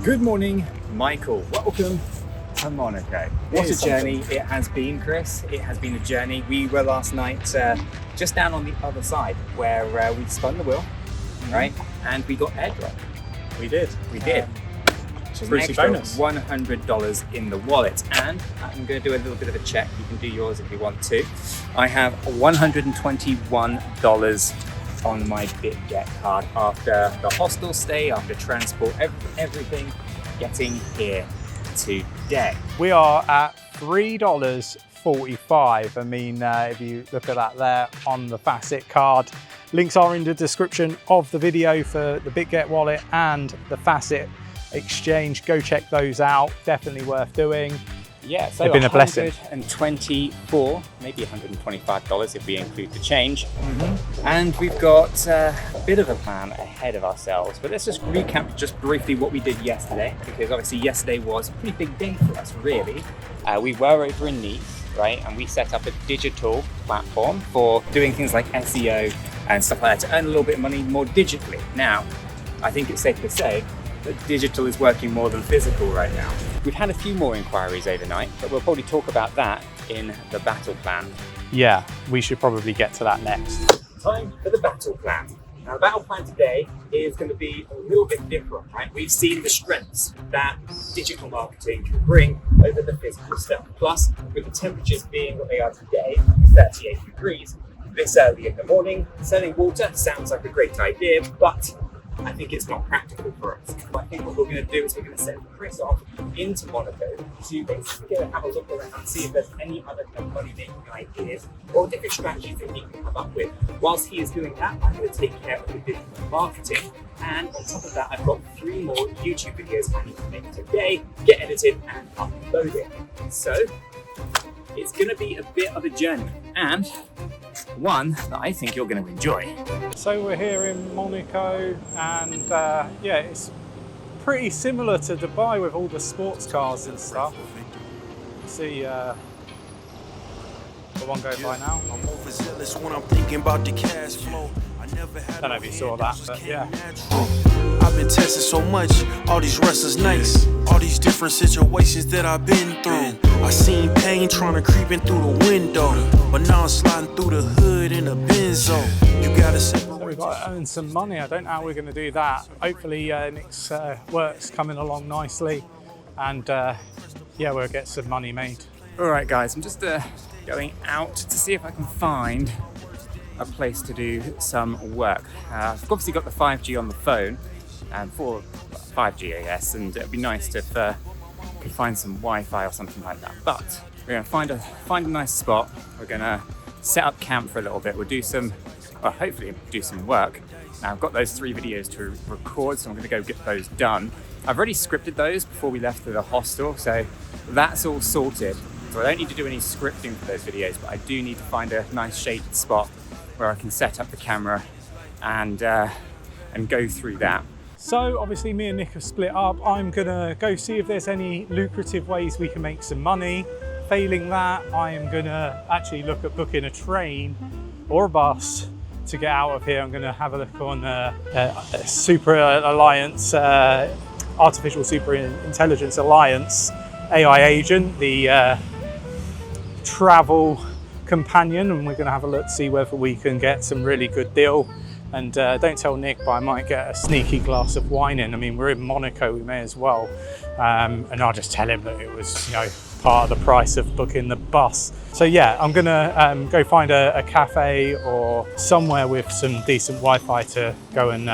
Good morning, Michael. Welcome to Monaco. What a journey it has been, Chris. It has been a journey. We were last night just down on the other side where we spun the wheel, right? And we got airdrop. We did. Which is an extra $100 in the wallet. And I'm going to do a little bit of a check. You can do yours if you want to. I have $121 on my BitGet card after the hostel stay, after transport, everything getting here today. We are at $3.45. I mean, if you look at that there on the Facet card, links are in the description of the video for the BitGet wallet and the Facet exchange. Go check those out. Definitely worth doing. Yeah, so they've been a blessing. $124, maybe $125 if we include the change. And we've got a bit of a plan ahead of ourselves, but let's just recap just briefly what we did yesterday, because obviously yesterday was a pretty big day for us, really. We were over in Nice, right? And we set up a digital platform for doing things like SEO and stuff like that to earn a little bit of money more digitally. Now, I think it's safe to say that digital is working more than physical right now. We've had a few more inquiries overnight, but we'll probably talk about that in the battle plan. Yeah, we should probably get to that next. Time for the battle plan. Now, the battle plan today is going to be a little bit different, right? We've seen the strengths that digital marketing can bring over the physical stuff. Plus, with the temperatures being what they are today, 38 degrees, this early in the morning, selling water sounds like a great idea, but I think it's not practical for us. I think what we're going to do is we're going to send Chris off into Monaco to basically have a look around and see if there's any other kind of money-making ideas or different strategies that he can come up with. Whilst he is doing that, I'm going to take care of the digital marketing. And on top of that, I've got 3 more YouTube videos I need to make today, get edited and uploaded. So it's going to be a bit of a journey, and one that I think you're going to enjoy. So we're here in Monaco, and yeah, it's pretty similar to Dubai with all the sports cars and stuff. See the one going by now. I'm overzealous when I'm thinking about the cash flow. I don't know if you saw that, but yeah. I've been testing so much, all these restless nights, all these different situations that I've been through. I seen pain trying to creep in through the window, but now I'm sliding through the hood in a Benzo. You gotta separate. So we've got to earn some money. I don't know how we're going to do that. Hopefully Nick's work's coming along nicely, and yeah, we'll get some money made. All right, guys, I'm just going out to see if I can find a place to do some work. I've obviously got the 5G on the phone, and for 5G, I guess, and it'd be nice if could find some Wi-Fi or something like that. But we're going to find a nice spot. We're going to set up camp for a little bit. We'll do some, well, hopefully do some work. Now I've got those 3 videos to record, so I'm going to go get those done. I've already scripted those before we left to the hostel, so that's all sorted. So I don't need to do any scripting for those videos, but I do need to find a nice shaded spot where I can set up the camera and go through that. So obviously me and Nick have split up. I'm gonna go see if there's any lucrative ways we can make some money. Failing that, I am gonna actually look at booking a train or a bus to get out of here. I'm gonna have a look on Super Alliance, Artificial Super Intelligence Alliance AI agent, the travel companion, and we're going to have a look to see whether we can get some really good deal. And don't tell Nick, but I might get a sneaky glass of wine in. I mean, we're in Monaco, we may as well. And I'll just tell him that it was, you know, part of the price of booking the bus. So yeah, I'm gonna go find a cafe or somewhere with some decent Wi-Fi to go and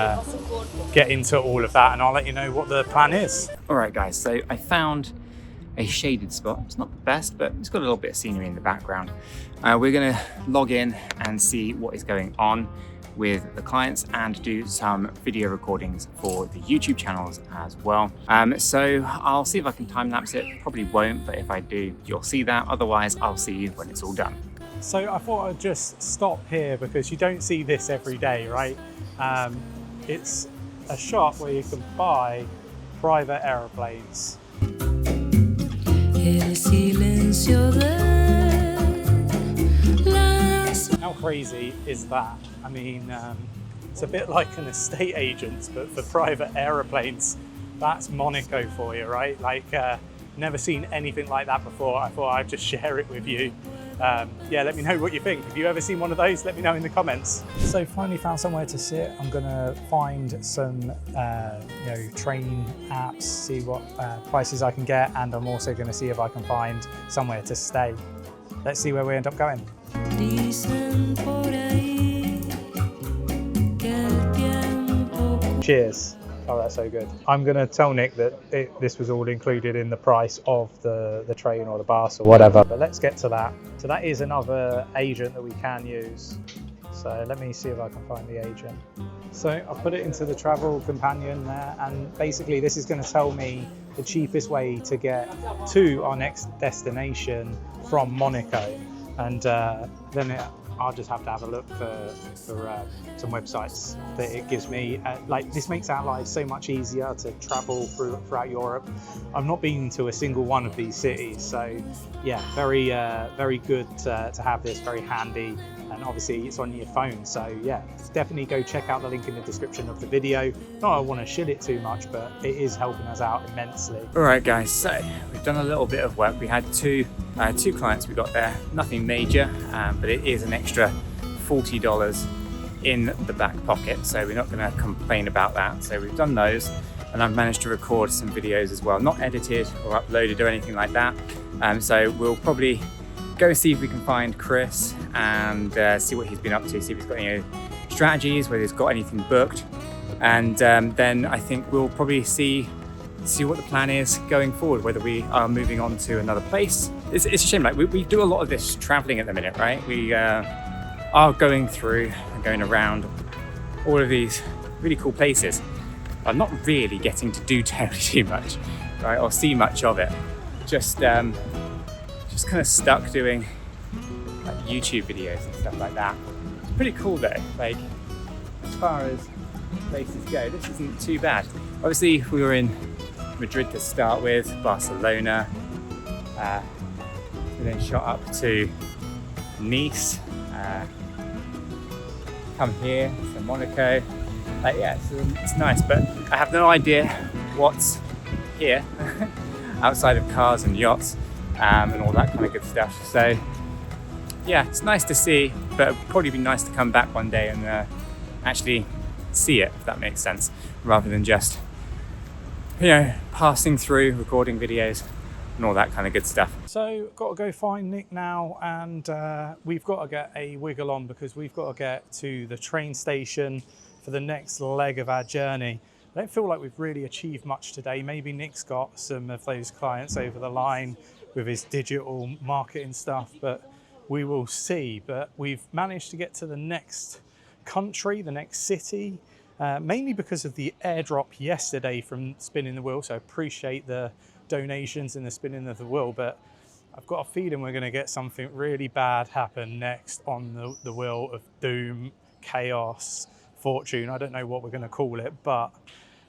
get into all of that, and I'll let you know what the plan is. All right, guys, so I found a shaded spot. It's not the best, but it's got a little bit of scenery in the background. We're gonna log in and see what is going on with the clients and do some video recordings for the YouTube channels as well. So I'll see if I can time lapse it. Probably won't, but if I do, you'll see that. Otherwise, I'll see you when it's all done. So I thought I'd just stop here because you don't see this every day, right? It's a shop where you can buy private aeroplanes. How crazy is that? I mean, it's a bit like an estate agent, but for private aeroplanes. That's Monaco for you, right? Like, never seen anything like that before. I thought I'd just share it with you. Yeah, let me know what you think. Have you ever seen one of those? Let me know in the comments. So finally found somewhere to sit. I'm gonna find some train apps, see what prices I can get, and I'm also gonna see if I can find somewhere to stay. Let's see where we end up going. Cheers. Oh, that's so good. I'm going to tell Nick that this was all included in the price of the train or the bus or whatever. But let's get to that. So that is another agent that we can use. So let me see if I can find the agent. So I'll put it into the travel companion there, and basically this is going to tell me the cheapest way to get to our next destination from Monaco. And then I'll just have to have a look for some websites that it gives me. Like, this makes our lives so much easier to travel throughout Europe. I've not been to a single one of these cities, so yeah, very good to have this, very handy. And obviously it's on your phone, so yeah, definitely go check out the link in the description of the video. Not that I want to shill it too much, but it is helping us out immensely. All right guys, so we've done a little bit of work. We had two clients we got there, nothing major, but it is an extra $40 in the back pocket, so we're not going to complain about that. So we've done those, and I've managed to record some videos as well, not edited or uploaded or anything like that. So we'll probably go see if we can find Chris and see what he's been up to, see if he's got any strategies, whether he's got anything booked, and then I think we'll probably see what the plan is going forward, whether we are moving on to another place. It's a shame, like we do a lot of this traveling at the minute, right? We are going through and going around all of these really cool places. I'm not really getting to do terribly too much, right, or see much of it. Just kind of stuck doing like YouTube videos and stuff like that. It's pretty cool though, like as far as places go, this isn't too bad. Obviously we were in Madrid to start with, Barcelona, we then shot up to Nice, come here to Monaco. Yeah, it's nice, but I have no idea what's here outside of cars and yachts. And all that kind of good stuff. So yeah, it's nice to see, but it'd probably be nice to come back one day and actually see it, if that makes sense, rather than just, passing through, recording videos and all that kind of good stuff. So got to go find Nick now, and we've got to get a wiggle on because we've got to get to the train station for the next leg of our journey. I don't feel like we've really achieved much today. Maybe Nick's got some of those clients over the line with his digital marketing stuff, but we will see. But we've managed to get to the next country, the next city, mainly because of the airdrop yesterday from Spinning the Wheel. So I appreciate the donations and the Spinning of the Wheel, but I've got a feeling we're gonna get something really bad happen next on the Wheel of Doom, Chaos, Fortune. I don't know what we're gonna call it, but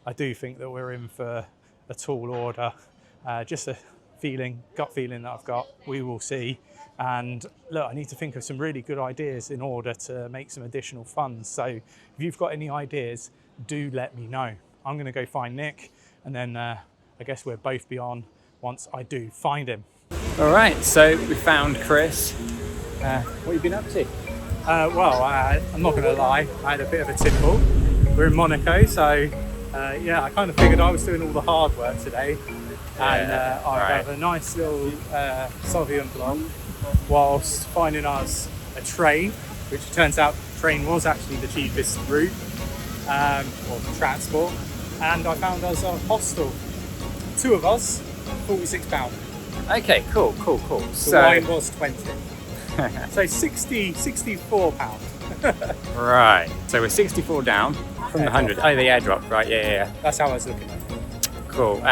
I do think that we're in for a tall order. Just a gut feeling that I've got. We will see. And look, I need to think of some really good ideas in order to make some additional funds. So if you've got any ideas, do let me know. I'm going to go find Nick, and then I guess we'll both be on once I do find him. All right, so we found Chris. What have you been up to? Well, I'm not going to lie, I had a bit of a tipple. We're in Monaco, so yeah, I kind of figured I was doing all the hard work today. And I'd have a nice little Sofia vlog whilst finding us a train, which it turns out the train was actually the cheapest route, or transport, and I found us a hostel. Two of us, £46. Okay, cool. So wine was 20. So 64 pounds. Right, so we're 64 down from the 100. Oh, the airdrop, right, yeah. That's how I was looking at it. Cool.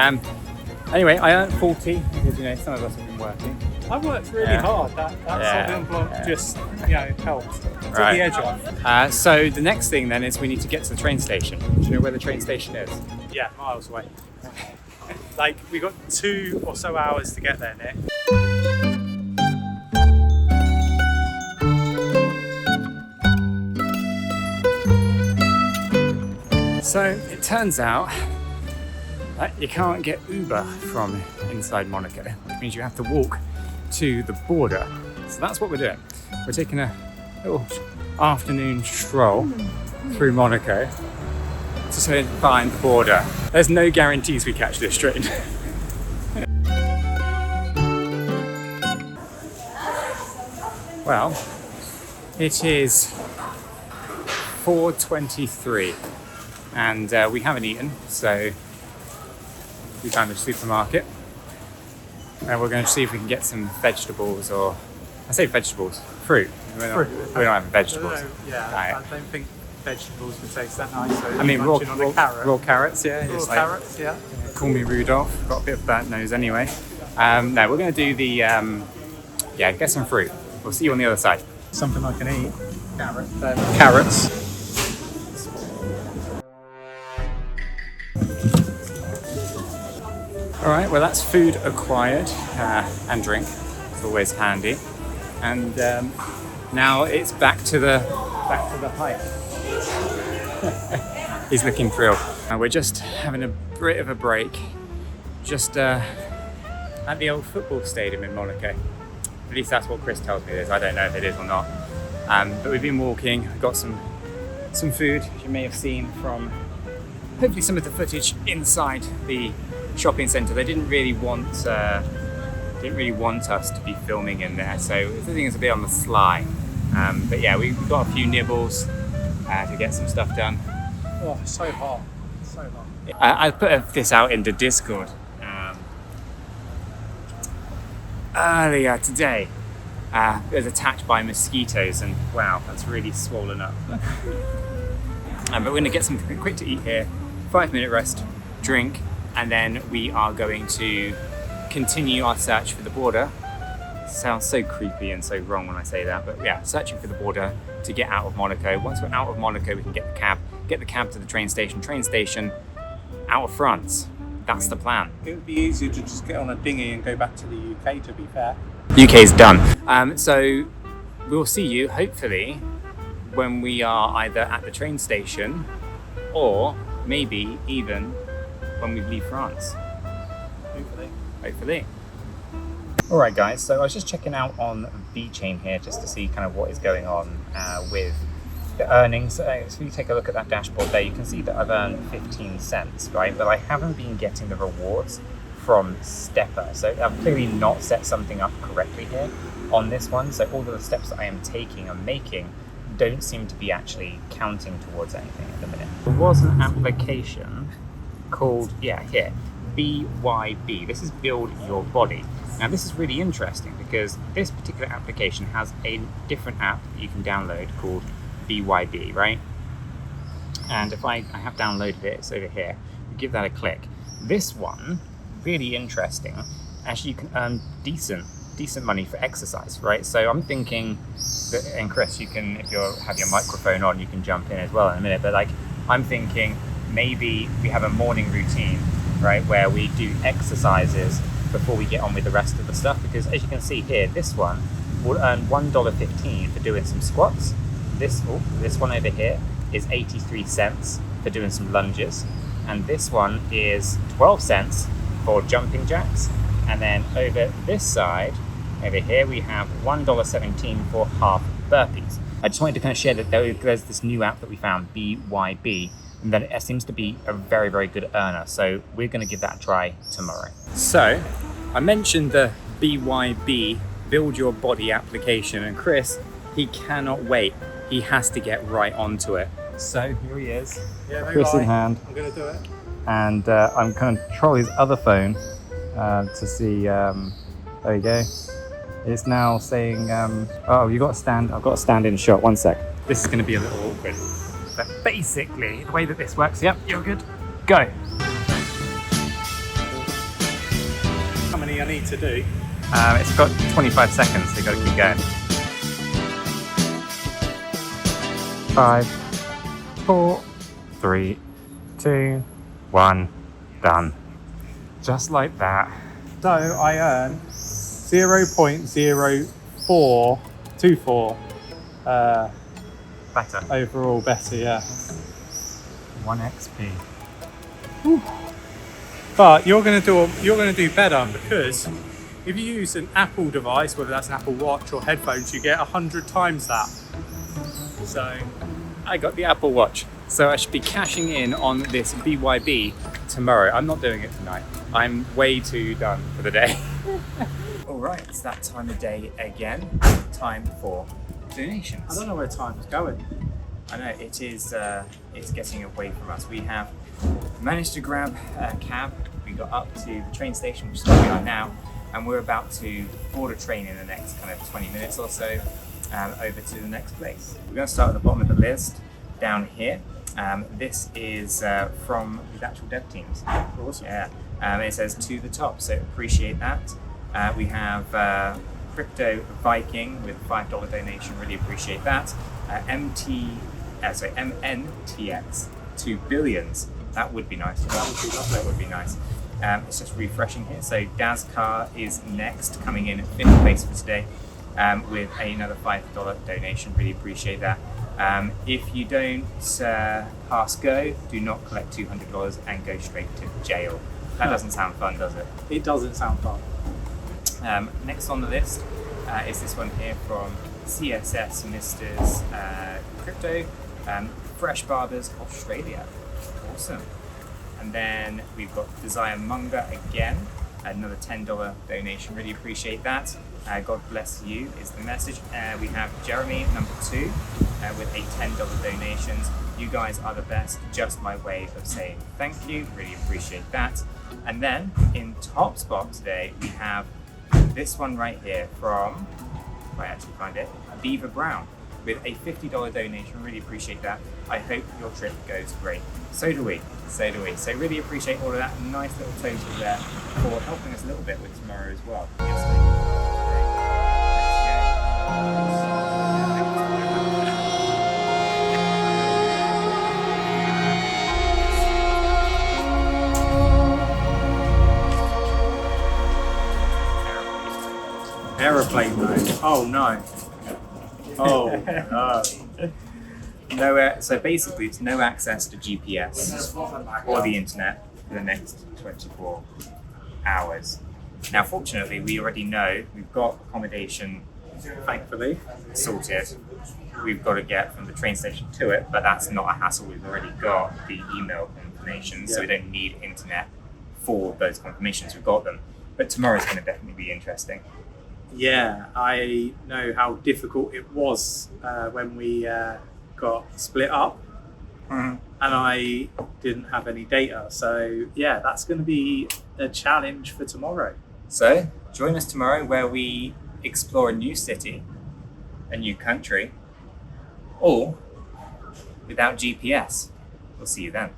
Anyway, I earned 40 because some of us have been working. I worked really hard. That Southern block just helped. Took the edge off. So the next thing then is we need to get to the train station. Do you know where the train station is? Yeah, miles away. Like, we got 2 or so hours to get there, Nick. So it turns out you can't get Uber from inside Monaco, which means you have to walk to the border. So that's what we're doing. We're taking a little afternoon stroll through Monaco to try and find the border. There's no guarantees we catch this train. Well, it is 4:23 and we haven't eaten, so we found a supermarket and we're going to see if we can get some vegetables, or I say vegetables, fruit. We don't have vegetables. I don't think vegetables would taste that nice. So I mean raw carrots, yeah. Raw carrots, yeah. Call me Rudolph, got a bit of burnt nose anyway. No, we're going to do the, get some fruit. We'll see you on the other side. Something I can eat. Carrots. All right, well that's food acquired and drink. It's always handy. And now it's back to the hike. He's looking thrilled. And we're just having a bit of a break, just at the old football stadium in Monaco. At least that's what Chris tells me it is. I don't know if it is or not. But we've been walking, we've got some food you may have seen from hopefully some of the footage inside the shopping centre. They didn't really want us to be filming in there, so everything is a bit on the sly. But yeah, we got a few nibbles to get some stuff done. Oh, it's so hot. It's so hot. I put this out into Discord earlier today. It was attacked by mosquitoes and wow, that's really swollen up. But we're going to get something quick to eat here, 5-minute rest, drink, and then we are going to continue our search for the border. Sounds so creepy and so wrong when I say that, but yeah, searching for the border to get out of Monaco. Once we're out of Monaco, we can get the cab to the train station, out of France. That's the plan. It would be easier to just get on a dinghy and go back to the UK, to be fair. UK's done. So we'll see you hopefully when we are either at the train station or maybe even when we leave France. Hopefully. Alright guys, so I was just checking out on VChain here just to see kind of what is going on with the earnings. So if you take a look at that dashboard there, you can see that I've earned 15 cents, right? But I haven't been getting the rewards from Stepper. So I've clearly not set something up correctly here on this one. So all of the steps that I am taking and making don't seem to be actually counting towards anything at the minute. There was an application called, here, BYB. This is Build Your Body. Now this is really interesting because this particular application has a different app that you can download called BYB, right? And if I have downloaded it, it's over here. You give that a click. This one, really interesting. Actually, you can earn decent money for exercise, right? So I'm thinking that, and Chris, you can, if you have your microphone on, you can jump in as well in a minute. But like, I'm thinking maybe we have a morning routine, right, where we do exercises before we get on with the rest of the stuff. Because as you can see here, this one will earn $1.15 for doing some squats. This one over here is 83 cents for doing some lunges, and this one is 12 cents for jumping jacks. And then over this side, over here, we have $1.17 for half burpees. I just wanted to kind of share that there's this new app that we found, BYB, and that it seems to be a very, very good earner. So we're going to give that a try tomorrow. So I mentioned the BYB Build Your Body application, and Chris, he cannot wait. He has to get right onto it. So here he is, Chris in hand. I'm going to do it. And I'm going to control his other phone to see, there you go. It's now saying, oh, you got to stand, I've got to stand in shot, 1 sec. This is going to be a little awkward. But basically, the way that this works, yep, you're good, go. How many I need to do? It's got 25 seconds, so you've got to keep going. 5, 4, 3, 2, 1, done. Just like that. So I earn 0.0424 Better. overall better, yeah. 1 XP. But you're going to do better, because if you use an Apple device, whether that's an Apple Watch or headphones, you get 100 times that. So I got the Apple Watch, so I should be cashing in on this BYB tomorrow. I'm not doing it tonight. I'm way too done for the day. All right, it's that time of day again. Time for donations. I don't know where time is going. I know it is. It's getting away from us. We have managed to grab a cab. We got up to the train station, which is where we are now, and we're about to board a train in the next kind of 20 minutes or so over to the next place. We're going to start at the bottom of the list down here. This is from the actual dev teams. Awesome. Yeah. It says to the top, so appreciate that. We have Crypto Viking with $5 donation, really appreciate that. MNTX to billions, that would be nice. That would be nice. It's just refreshing here. So Dazcar is next, coming in at 5th place for today with another $5 donation, really appreciate that. If you don't pass go, do not collect $200 and go straight to jail. That doesn't sound fun, does it? It doesn't sound fun. Next on the list is this one here from CSS Misters Crypto, Fresh Barbers Australia. Awesome. And then we've got Desire Munger again, another $10 donation, really appreciate that. God bless you is the message. We have Jeremy, number 2, with a $10 donation. You guys are the best, just my way of saying thank you, really appreciate that. And then in top spot today, we have this one right here from, if I actually find it, Beaver Brown with a $50 donation, really appreciate that. I hope your trip goes great. So do we. So really appreciate all of that. Nice little total there for helping us a little bit with tomorrow as well. Aeroplane mode. Oh no. Oh no. No, so basically it's no access to GPS or the internet for the next 24 hours. Now fortunately we already know we've got accommodation Thankfully. sorted. We've got to get from the train station to it, but that's not a hassle. We've already got the email confirmations, so we don't need internet for those confirmations. We've got them. But tomorrow's going to definitely be interesting. Yeah, I know how difficult it was when we got split up, and I didn't have any data. So yeah, that's going to be a challenge for tomorrow. So join us tomorrow where we explore a new city, a new country, all without GPS. We'll see you then.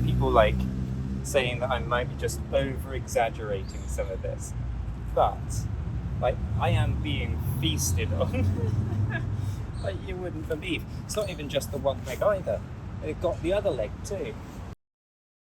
People like saying that I might be just over exaggerating some of this, but like I am being feasted on like you wouldn't believe. It's not even just the one leg either, they've got the other leg too.